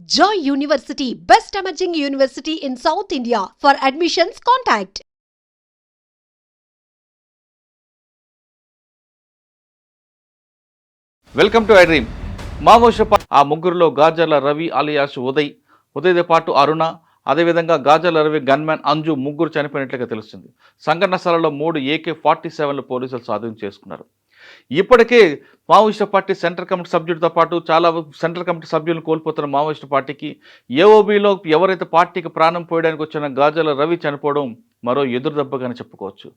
Joy University, best emerging university in South India. For admissions, contact. Welcome to I dream. Maoist ఆ ముగ్గురులో Gajarla Ravi alias ఉదయ్తో పాటు అరుణ, అదేవిధంగా Gajarla Ravi gunman Anju ముగ్గురు చనిపోయినట్లుగా తెలుస్తుంది. సంఘటన స్థలంలో 3 AK-47 పోలీసులు స్వాధీనం చేసుకున్నారు. ఇప్పటికే మావోయిస్టు పార్టీ సెంట్రల్ కమిటీ సభ్యుడితో పాటు చాలా సెంట్రల్ కమిటీ సభ్యులను కోల్పోతున్న మావోయిస్టు పార్టీకి ఏఓబీలో ఎవరైతే పార్టీకి ప్రాణం పోయడానికి వచ్చిన గాజర్ల రవి చనిపోవడం మరో ఎదురు దెబ్బగానే చెప్పుకోవచ్చు.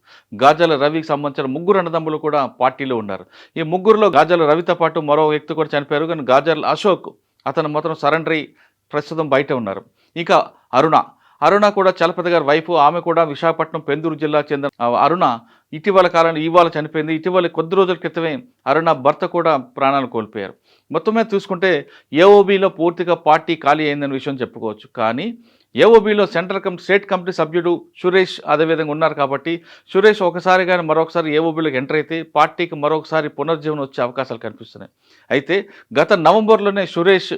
గాజర్ల రవికి సంబంధించిన ముగ్గురు అన్నదమ్ములు కూడా పార్టీలో ఉన్నారు. ఈ ముగ్గురులో గాజర్ల రవితో పాటు మరో వ్యక్తి కూడా చనిపోయారు. కానీ గాజర్ల అశోక్ అతను మాత్రం సరెండర్ ప్రస్తుతం బయట ఉన్నారు. ఇక అరుణ కూడా చలపతి గారి వైఫ్. ఆమె కూడా విశాఖపట్నం పెందూరు జిల్లాకు చెందిన అరుణ ఇటీవల కాలంలో ఇవాళ చనిపోయింది. ఇటీవల కొద్ది రోజుల క్రితమే అరుణ భర్త కూడా ప్రాణాలు కోల్పోయారు. మొత్తం మీద చూసుకుంటే ఏఓబీలో పూర్తిగా పార్టీ ఖాళీ అయిందనే విషయం చెప్పుకోవచ్చు. కానీ ఏఓబీలో సెంట్రల్ కమిటీ స్టేట్ కమిటీ సభ్యుడు సురేష్ అదేవిధంగా ఉన్నారు కాబట్టి సురేష్ ఒకసారి కానీ మరొకసారి ఏఓబీలోకి ఎంటర్ అయితే పార్టీకి మరొకసారి పునర్జీవనం వచ్చే అవకాశాలు కనిపిస్తున్నాయి. అయితే గత నవంబర్లోనే సురేష్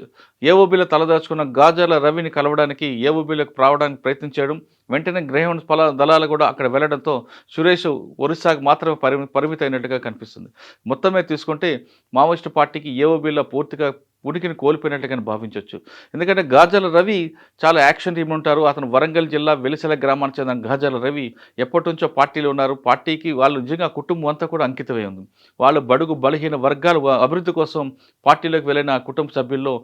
ఏఓబీలో తలదాచుకున్న గాజర్ల రవిని కలవడానికి ఏఓబీలోకి రావడానికి ప్రయత్నం చేయడం, వెంటనే గ్రేహౌండ్స్ దళాలు కూడా అక్కడ వెళ్లడంతో సురేష్ ఒరిస్సాకు మాత్రమే పరిమితి అయినట్టుగా కనిపిస్తుంది. మొత్తమే తీసుకుంటే మావోయిస్టు పార్టీకి ఏఓబీలో పూర్తిగా ఉనికిని కోల్పోయినట్టుగానే భావించవచ్చు. ఎందుకంటే గాజర్ల రవి చాలా యాక్షన్ టీమ్ ఉంటారు. అతను వరంగల్ జిల్లా వెలిసెల గ్రామానికి చెందిన గాజర్ల రవి ఎప్పటి నుంచో పార్టీలో ఉన్నారు. పార్టీకి వాళ్ళు నిజంగా కుటుంబం అంతా కూడా అంకితమై ఉంది. వాళ్ళు బడుగు బలహీన వర్గాలు అభివృద్ధి కోసం పార్టీలోకి వెళ్ళిన కుటుంబ సభ్యుల్లో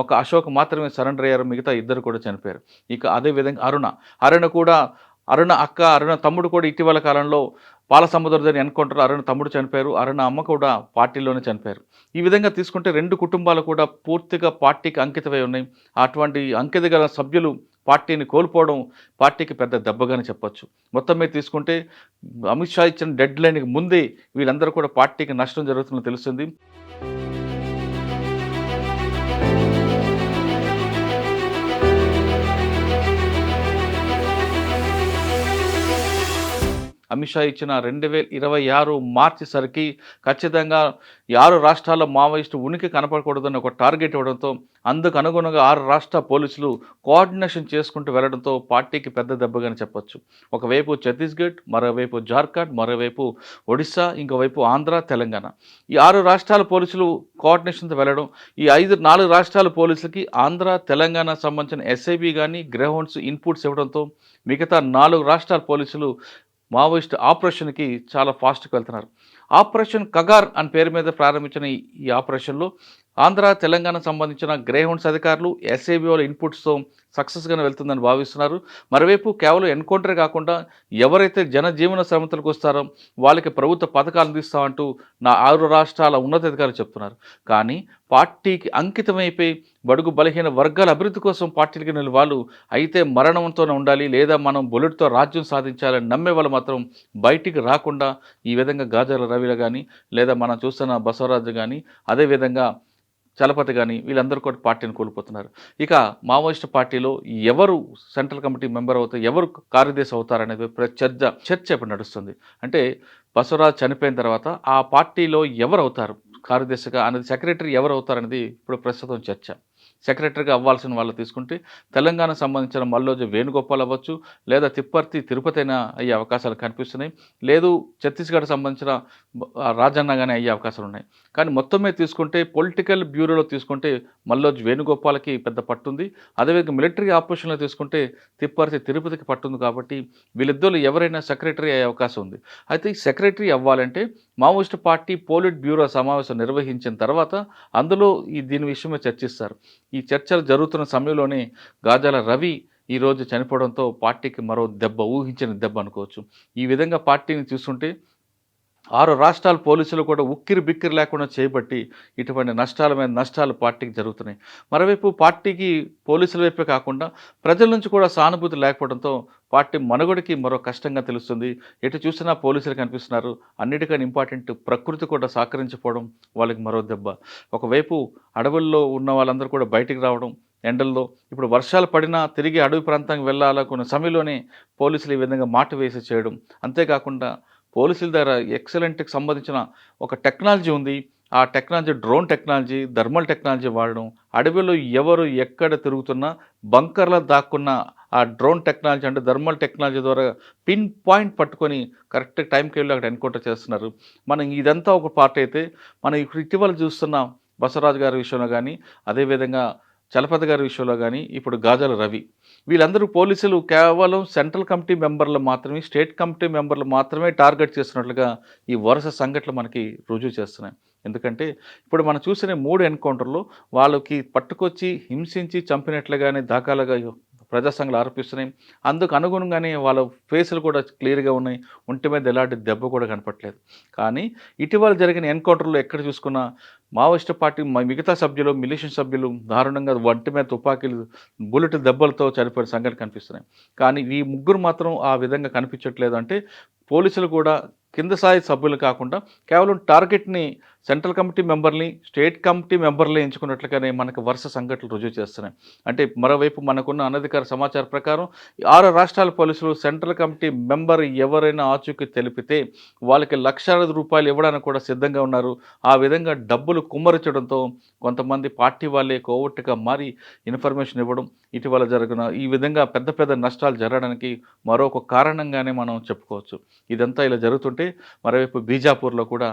ఒక అశోక్ మాత్రమే సరెండర్ అయ్యారు. మిగతా ఇద్దరు కూడా చనిపోయారు. ఇక అదేవిధంగా అరుణ అక్క, అరుణ తమ్ముడు కూడా ఇటీవల కాలంలో పాలసముద్రదని ఎన్కౌంటర్ అరుణ తమ్ముడు చనిపోయారు. అరుణ అమ్మ కూడా పార్టీలోనే చనిపోయారు. ఈ విధంగా తీసుకుంటే 2 కుటుంబాలు కూడా పూర్తిగా పార్టీకి అంకితమై ఉన్నాయి. అటువంటి అంకిత గల సభ్యులు పార్టీని కోల్పోవడం పార్టీకి పెద్ద దెబ్బగానే చెప్పొచ్చు. మొత్తం మీద తీసుకుంటే అమిత్ షా ఇచ్చిన డెడ్ లైన్కి ముందే వీళ్ళందరూ కూడా పార్టీకి నష్టం జరుగుతుందని తెలుస్తుంది. అమిత్ షా ఇచ్చిన 2026 మార్చి సరికి ఖచ్చితంగా 6 రాష్ట్రాల్లో మావోయిస్టు ఉనికి కనపడకూడదని ఒక టార్గెట్ ఇవ్వడంతో అందుకు అనుగుణంగా 6 రాష్ట్ర పోలీసులు కోఆర్డినేషన్ చేసుకుంటూ వెళ్లడంతో పార్టీకి పెద్ద దెబ్బగానే చెప్పొచ్చు. ఒకవైపు ఛత్తీస్గఢ్, మరోవైపు జార్ఖండ్, మరోవైపు ఒడిశా, ఇంకోవైపు ఆంధ్ర, తెలంగాణ, ఈ 6 రాష్ట్రాల పోలీసులు కోఆర్డినేషన్తో వెళ్ళడం, ఈ 4 రాష్ట్రాల పోలీసులకి ఆంధ్ర, తెలంగాణ సంబంధించిన ఎస్ఐబి కానీ గ్రేహౌండ్స్ ఇన్పుట్స్ ఇవ్వడంతో మిగతా 4 రాష్ట్రాల పోలీసులు మావోయిస్ట్ ఆపరేషన్కి చాలా ఫాస్ట్గా వెళ్తున్నారు. ఆపరేషన్ కగార్ అని పేరు మీద ప్రారంభించిన ఈ ఆపరేషన్లో ఆంధ్ర, తెలంగాణ సంబంధించిన గ్రేహౌండ్స్ అధికారులు ఎస్ఐబి వాళ్ళ ఇన్పుట్స్తో సక్సెస్గానే వెళ్తుందని భావిస్తున్నారు. మరోవైపు కేవలం ఎన్కౌంటర్ కాకుండా ఎవరైతే జనజీవన శ్రమతలకు వస్తారో వాళ్ళకి ప్రభుత్వ పథకాలు అందిస్తామంటూ 6 రాష్ట్రాల ఉన్నతాధికారులు చెప్తున్నారు. కానీ పార్టీకి అంకితమైపోయి బడుగు బలహీన వర్గాల అభివృద్ధి కోసం పార్టీలకి వెళ్ళిన వాళ్ళు అయితే మరణంతోనే ఉండాలి, లేదా మనం బుల్లెట్తో రాజ్యం సాధించాలని నమ్మే వాళ్ళు మాత్రం బయటికి రాకుండా ఈ విధంగా గాజర్ల రవిలో కానీ, లేదా మనం చూస్తున్న బసవరాజు కానీ, అదేవిధంగా చలపతి కానీ వీళ్ళందరూ కూడా పార్టీని కోల్పోతున్నారు. ఇక మావోయిస్టు పార్టీలో ఎవరు సెంట్రల్ కమిటీ మెంబర్ అవుతారు, ఎవరు కార్యదర్శి అవుతారనేది చర్చ ఇప్పుడు నడుస్తుంది. అంటే బసవరాజు చనిపోయిన తర్వాత ఆ పార్టీలో ఎవరు అవుతారు కార్యదర్శిగా అనేది, సెక్రటరీ ఎవరు అవుతారనేది ఇప్పుడు ప్రస్తుతం చర్చ. సెక్రటరీగా అవ్వాల్సిన వాళ్ళు తీసుకుంటే తెలంగాణకు సంబంధించిన మల్లోజు వేణుగోపాల్ అవ్వచ్చు, లేదా తిరుపతి అయినా అయ్యే అవకాశాలు కనిపిస్తున్నాయి. లేదు ఛత్తీస్గఢ్ సంబంధించిన రాజన్న కానీ అయ్యే అవకాశాలు ఉన్నాయి. కానీ మొత్తం మీద తీసుకుంటే పొలిటికల్ బ్యూరోలో తీసుకుంటే మల్లోజు వేణుగోపాల్కి పెద్ద పట్టుంది. అదేవిధంగా మిలిటరీ ఆపరేషన్లో తీసుకుంటే తిరుపతికి పట్టుంది. కాబట్టి వీళ్ళిద్దరు ఎవరైనా సెక్రటరీ అయ్యే అవకాశం ఉంది. అయితే ఈ సెక్రటరీ అవ్వాలంటే మావోయిస్టు పార్టీ పోలిట్ బ్యూరో సమావేశం నిర్వహించిన తర్వాత అందులో దీని విషయమే చర్చిస్తారు. ఈ చర్చలు జరుగుతున్న సమయంలోనే గాజర్ల రవి ఈరోజు చనిపోవడంతో పార్టీకి మరో ఊహించిన దెబ్బ అనుకోవచ్చు. ఈ విధంగా పార్టీని చూస్తుంటే 6 రాష్ట్రాల పోలీసులు కూడా ఉక్కిరి బిక్కిరి లేకుండా చేయబట్టి ఇటువంటి నష్టాల మీద నష్టాలు పార్టీకి జరుగుతున్నాయి. మరోవైపు పార్టీకి పోలీసుల వైపే కాకుండా ప్రజల నుంచి కూడా సానుభూతి లేకపోవడంతో పార్టీ మనుగడకి మరో కష్టంగా తెలుస్తుంది. ఎటు చూసినా పోలీసులు కనిపిస్తున్నారు. అన్నిటికన్నా ఇంపార్టెంట్ ప్రకృతి కూడా సహకరించిపోవడం వాళ్ళకి మరో దెబ్బ. ఒకవైపు అడవుల్లో ఉన్న వాళ్ళందరూ కూడా బయటికి రావడం ఎండల్లో, ఇప్పుడు వర్షాలు పడినా తిరిగి అడవి ప్రాంతానికి వెళ్ళాలనుకున్న సమయంలోనే పోలీసులు ఈ విధంగా మాట వేసి చేయడం. అంతేకాకుండా పోలీసుల దగ్గర ఎక్సలెంట్కి సంబంధించిన ఒక టెక్నాలజీ ఉంది. ఆ technology drone technology, thermal technology వాడడం, అడవిలో ఎవరు ఎక్కడ తిరుగుతున్నా బంకర్‌లో దాక్కున్న ఆ డ్రోన్ టెక్నాలజీ అంటే థర్మల్ టెక్నాలజీ ద్వారా పిన్ పాయింట్ పట్టుకొని కరెక్ట్ టైంకి వెళ్ళి అక్కడ ఎన్కౌంటర్ చేస్తున్నారు. మనం ఇదంతా ఒక పార్ట్ అయితే, మనం ఇప్పుడు ఇటీవల చూస్తున్న బసవరాజు గారి విషయంలో గానీ, అదేవిధంగా చలపతి గారి విషయంలో గానీ, ఇప్పుడు గాజాల రవి. వీళ్ళందరూ పోలీసులు కేవలం సెంట్రల్ కమిటీ మెంబర్లు మాత్రమే, స్టేట్ కమిటీ మెంబర్లు మాత్రమే టార్గెట్ చేస్తున్నట్లుగా ఈ వరుస సంఘటనలు మనకి రుజువు చేస్తున్నాయి. ఎందుకంటే ఇప్పుడు మనం చూసిన 3 ఎన్కౌంటర్‌లో వాళ్ళకి పట్టుకొచ్చి, హింసించి చంపినట్లుగానే దాఖలాగా ప్రజా సంఘాలు ఆరోపిస్తున్నాయి. అందుకు అనుగుణంగానే వాళ్ళ ఫేసులు కూడా క్లియర్‌గా ఉన్నాయి. ఒంటి మీద ఎలాంటి దెబ్బ కూడా కనపట్లేదు. కానీ ఇటీవల జరిగిన ఎన్కౌంటర్‌లో ఎక్కడ చూసుకున్నా మావోయిస్టు పార్టీ మిగతా సభ్యులు, మిలిషియా సభ్యులు దారుణంగా ఒంటి మీద తుపాకీలు, బుల్లెట్ దెబ్బలతో చనిపోయిన సంఘటనలు కనిపిస్తున్నాయి. కానీ ఈ ముగ్గురు మాత్రం ఆ విధంగా కనిపించట్లేదు. అంటే పోలీసులు కూడా కింద స్థాయి సభ్యులు కాకుండా కేవలం టార్గెట్‌ని సెంట్రల్ కమిటీ మెంబర్‌ని, స్టేట్ కమిటీ మెంబర్‌లే ఎంచుకున్నట్లుగానే మనకు వరుస సంఘటనలు రుజువు చేస్తున్నాయి. అంటే మరోవైపు మనకున్న అనధికార సమాచారం ప్రకారం 6 రాష్ట్రాల పోలీసులు సెంట్రల్ కమిటీ మెంబర్ ఎవరైనా ఆచూకీ తెలిపితే వాళ్ళకి లక్షలాది రూపాయలు ఇవ్వడానికి కూడా సిద్ధంగా ఉన్నారు. ఆ విధంగా డబ్బులు కుమ్మరించడంతో కొంతమంది పార్టీ వాళ్ళే కోవట్టుగా మారి ఇన్ఫర్మేషన్ ఇవ్వడం, ఇటీవల జరిగిన ఈ విధంగా పెద్ద పెద్ద నష్టాలు జరగడానికి మరొక కారణంగానే మనం చెప్పుకోవచ్చు. ఇదంతా ఇలా జరుగుతుంటే మరోవైపు బీజాపూర్‌లో కూడా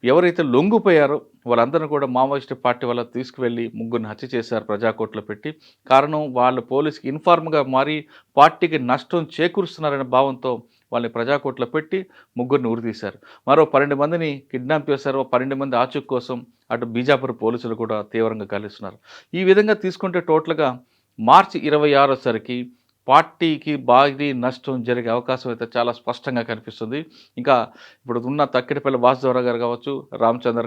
ఎవరైతే లొంగిపోయారో వాళ్ళందరిని కూడా మావోయిస్టు పార్టీ వాళ్ళు తీసుకువెళ్ళి ముగ్గురిని హత్య చేశారు ప్రజాకోర్టులో పెట్టి. కారణం వాళ్ళు పోలీస్‌కి ఇన్ఫార్మ్‌గా మారి పార్టీకి నష్టం చేకూరుస్తున్నారనే భావంతో వాళ్ళని ప్రజాకోర్టులో పెట్టి ముగ్గురిని ఉరితీశారు. మరో 12 మందిని కిడ్నాప్ చేశారు. 12 మంది ఆచూకీ కోసం అటు బీజాపూర్ పోలీసులు కూడా తీవ్రంగా గాలిస్తున్నారు. ఈ విధంగా తీసుకుంటే టోటల్‌గా మార్చి 26 సరికి పార్టీకి భారీ నష్టం జరిగే అవకాశం అయితే చాలా స్పష్టంగా కనిపిస్తుంది. ఇంకా ఇప్పుడు ఉన్న తక్కిడిపల్లి వాసుదేవరావు గారు కావచ్చు,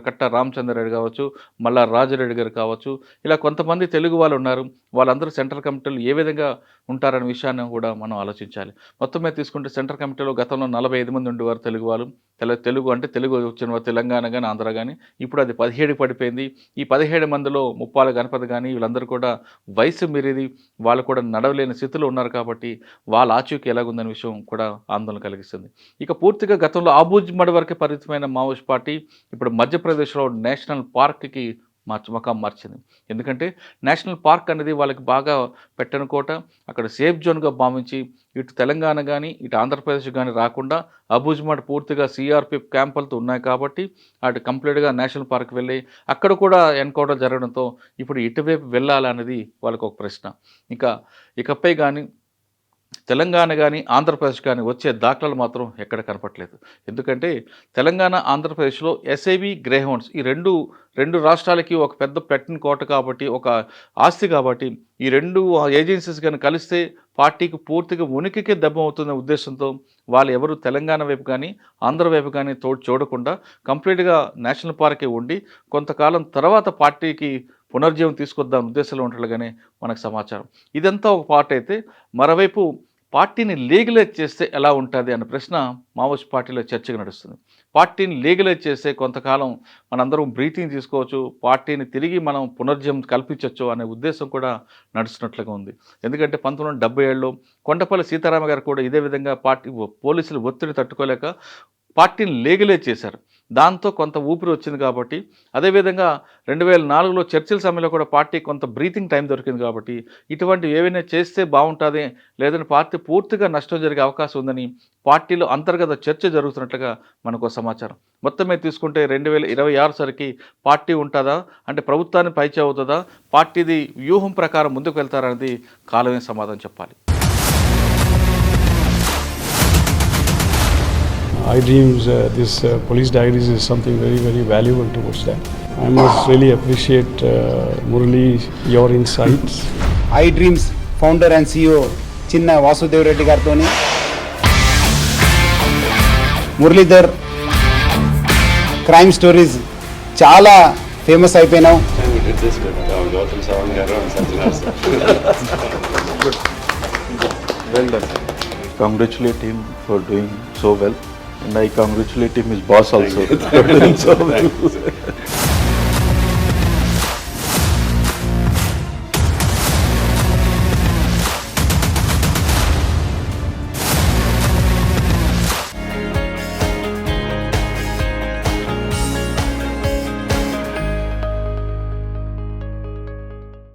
కట్ట రామచంద్రారెడ్డి కావచ్చు, మల్లా రాజరెడ్డి గారు కావచ్చు, ఇలా కొంతమంది తెలుగు వాళ్ళు ఉన్నారు. వాళ్ళందరూ సెంట్రల్ కమిటీలో ఏ విధంగా ఉంటారనే విషయాన్ని కూడా మనం ఆలోచించాలి. మొత్తం మీద తీసుకుంటే సెంట్రల్ కమిటీలో గతంలో 45 మంది ఉండేవారు తెలుగు వాళ్ళు. తెలుగు వచ్చిన వారు తెలంగాణ కానీ, ఆంధ్ర కానీ. ఇప్పుడు అది 17కి పడిపోయింది. ఈ 17 మందిలో ముప్పాల గణపతి కానీ వీళ్ళందరూ కూడా వయసు మీరేది, వాళ్ళు కూడా నడవలేని స్థితిలో ఉన్నారు కాబట్టి వాళ్ళ ఆచూకీ ఎలాగుందనే విషయం కూడా ఆందోళన కలిగిస్తుంది. ఇక పూర్తిగా గతంలో ఆబూజ్మడి వరకే పరిమితమైన మావోయిస్ట్ పార్టీ ఇప్పుడు మధ్యప్రదేశ్లో నేషనల్ పార్క్కి మకాం మార్చింది. ఎందుకంటే నేషనల్ పార్క్ అనేది వాళ్ళకి బాగా పెట్టని కోట, అక్కడ సేఫ్ జోన్గా భావించి ఇటు తెలంగాణ కానీ, ఇటు ఆంధ్రప్రదేశ్ కానీ రాకుండా అబూజ్మడ్ పూర్తిగా సిఆర్పిఎఫ్ క్యాంపులతో ఉన్నాయి కాబట్టి అటు కంప్లీట్గా నేషనల్ పార్క్ వెళ్ళి అక్కడ కూడా ఎన్కౌంటర్ జరగడంతో ఇప్పుడు ఇటువైపు వెళ్ళాలనేది వాళ్ళకు ఒక ప్రశ్న. ఇకపై కానీ తెలంగాణ కానీ, ఆంధ్రప్రదేశ్ కానీ వచ్చే దాఖలాలు మాత్రం ఎక్కడ కనపట్లేదు. ఎందుకంటే తెలంగాణ, ఆంధ్రప్రదేశ్లో ఎస్ఐవి, గ్రేహౌండ్స్ ఈ రెండు రాష్ట్రాలకి ఒక పెద్ద పెట్టిన కోట కాబట్టి, ఒక ఆస్తి కాబట్టి ఈ 2 ఏజెన్సీస్ కానీ కలిస్తే పార్టీకి పూర్తిగా ఉనికికే దెబ్బ అవుతున్న ఉద్దేశంతో వాళ్ళు ఎవరు తెలంగాణ వైపు కానీ, ఆంధ్ర వైపు కానీ చూడకుండా కంప్లీట్గా నేషనల్ పార్కే ఉండి కొంతకాలం తర్వాత పార్టీకి పునర్జీవం తీసుకొద్దాం ఉద్దేశంలో ఉంటుండగానే మనకు సమాచారం. ఇదంతా ఒక పార్ట్ అయితే, మరోవైపు పార్టీని లీగలైజ్ చేస్తే ఎలా ఉంటుంది అనే ప్రశ్న మావోయిస్ట్ పార్టీలో చర్చగా నడుస్తుంది. పార్టీని లీగలైజ్ చేస్తే కొంతకాలం మనందరం బ్రీతింగ్ తీసుకోవచ్చు, పార్టీని తిరిగి మనం పునర్జీవం కల్పించవచ్చు అనే ఉద్దేశం కూడా నడుస్తున్నట్లుగా ఉంది. ఎందుకంటే 1977లో కొండపల్లి సీతారామ గారు కూడా ఇదే విధంగా పోలీసులు ఒత్తిడి తట్టుకోలేక పార్టీని లీగలైజ్ చేశారు. దాంతో కొంత ఊపిరి వచ్చింది కాబట్టి, అదేవిధంగా 2004లో చర్చల సమయంలో కూడా పార్టీ కొంత బ్రీతింగ్ టైం దొరికింది కాబట్టి ఇటువంటివి ఏవైనా చేస్తే బాగుంటుంది, లేదని పార్టీ పూర్తిగా నష్టం జరిగే అవకాశం ఉందని పార్టీలో అంతర్గత చర్చ జరుగుతున్నట్లుగా మనకు సమాచారం. మొత్తం మీద తీసుకుంటే 2026 సరికి పార్టీ ఉంటుందా, అంటే ప్రభుత్వాన్ని పైచే అవుతుందా, పార్టీది వ్యూహం ప్రకారం ముందుకు వెళ్తారనేది కాలమే సమాధానం చెప్పాలి. iDreams, this police diaries is something very, very valuable towards that. I must really appreciate Murali, your insights. iDreams founder and CEO Chinna Vasudev Reddy gartoni Muralidhar crime stories చాలా famous అయిపోయినావు. Well done. Congratulate him for doing so well. And I congratulate him, his boss also, for doing so well.